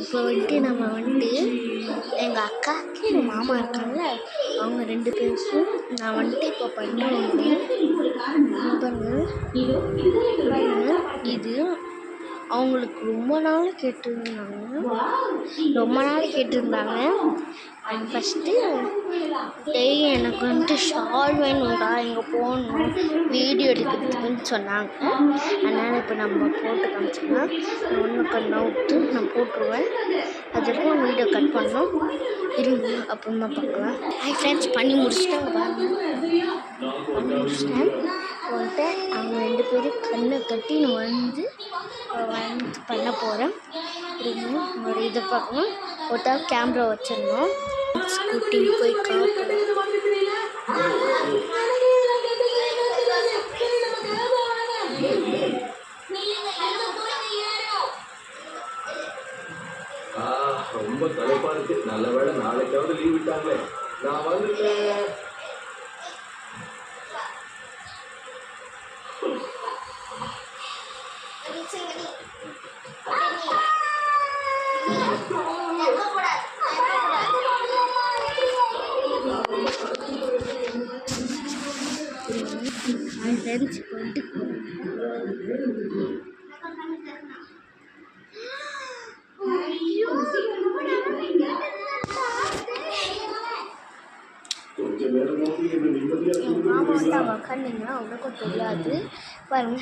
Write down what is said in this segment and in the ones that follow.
இப்போ வந்துட்டு நம்ம வந்துட்டு எங்கள் அக்காவுக்கு எங்கள் மாமா இருக்காங்கல்ல, அவங்க 2 பேருக்கும் நான் வந்துட்டு இப்போ பண்ணுவேன். இது அவங்களுக்கு ரொம்ப நாள் கேட்டிருந்தாங்க. ஃபஸ்ட்டு டேய் எனக்கு வந்துட்டு ஷால் வேணும்டா, இங்கே போகணும் வீடியோ எடுக்கிறதுக்குன்னு சொன்னாங்க. அதனால் இப்போ நம்ம போட்டு காமிச்சோம்னா ஒன்று விட்டு நான் போட்டுருவேன். அது வரைக்கும் வீடியோ கட் பண்ணோம். இருங்க அப்புறமா பார்க்கலாம். ஹை ஃப்ரெண்ட்ஸ், பண்ணி முடிச்சுட்டாங்க பாருங்க. வந்துட்டு அவங்க 2 பேரும் கண்ணை கட்டி வந்து பண்ண போகிறேன். இருங்க ஒரு இதை பார்க்கணும். ஒருத்தா கேமரா வச்சிடணும். ஸ்கூட்டி போய் காட்டுறேன். ரொம்ப தலைப்பா இருக்கு. நல்ல வேளை நாளைக்காவது லீவ் விட்டாங்களே. நான் வந்துட்டேன். ஃப்ரெண்ட்ஸ் வந்துட்டு மாமா வந்து அவங்க உட்காந்திங்கன்னா அவனுக்கும் தெரியாது பாருங்க.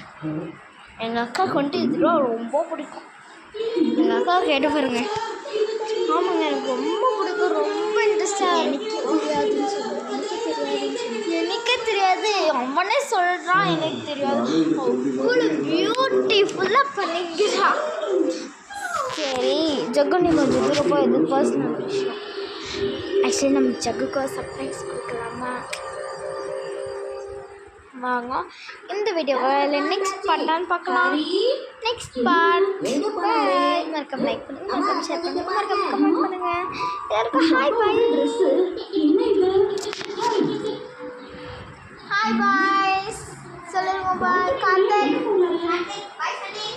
எங்கள் அக்காவுக்கு வந்துட்டு இதெல்லாம் ரொம்ப பிடிக்கும். எங்கள் அக்காவை கேட்டு பாருங்க. ஆமாங்க, எனக்கு ரொம்ப பிடிக்கும், ரொம்ப இன்ட்ரெஸ்டாக. எனக்கே தெரியாது, அவனே சொல்கிறான் எனக்கு தெரியாது. அவ்வளோ பியூட்டிஃபுல்லாக பண்ணிக்கிறான். சரி ஜக்கு, நீ கொஞ்சம் தூரம் போய் இது பர்சனல் விஷயம். ஆக்சுவலி நம்ம ஜக்குக்கு சர்ப்ரைஸ் கொடுக்கலாமா? வாங்க இந்த வீடியோவை நெக்ஸ்ட் பார்ட்டான்னு பார்க்கலாம். Next part. மறக்காம லைக் பண்ணுங்க, மறக்காம ஷேர் பண்ணுங்க, மறக்காம கமெண்ட் பண்ணுங்க. எல்லாருக்கும் ஹாய் பாய். ஹாய் பாய்ஸ் சொல்லுங்க. பாய் காந்தன். பாய் சனி.